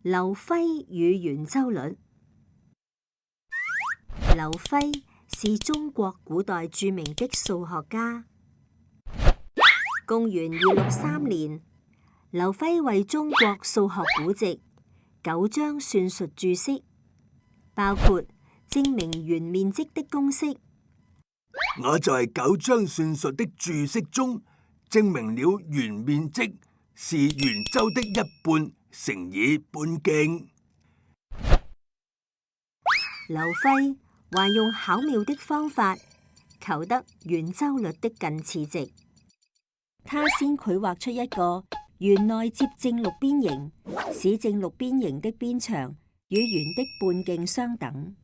劉輝與圓周率。劉輝是中國古代著名的數學家。公元263年，劉輝為中國數學古籍9章算術注釋，包括證明圓面積的公式。我在9章算術的注釋中證明了圓面積是圓周的1半乘以半徑。劉輝還用巧妙的方法求得圓周率的近似值。他先繪畫出一個圓內接正六邊形，使正六邊形的邊長與圓的半徑相等。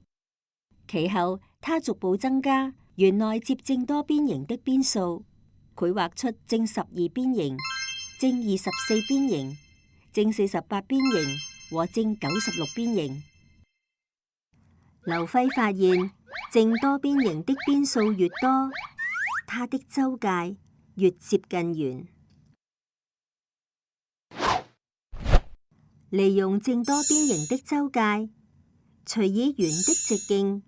其後，他逐步增加圓內接正多邊形的邊數，繪畫出正12邊形、正24邊形、正48邊形和正96邊形。劉輝發現，正多邊形的邊數越多，它的周界越接近圓。利用正多邊形的周界，除以圓的直徑，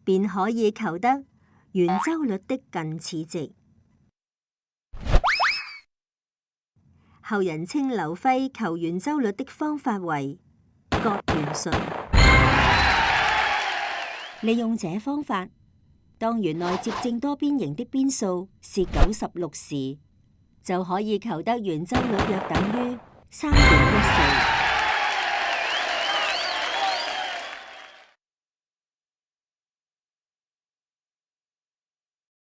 便可以求得圓周率的近似值。後人稱劉輝求圓周率的方法為割圓術。利用這方法，當圓內接正多邊形的邊數是96時，就可以求得圓周率約等於3.14。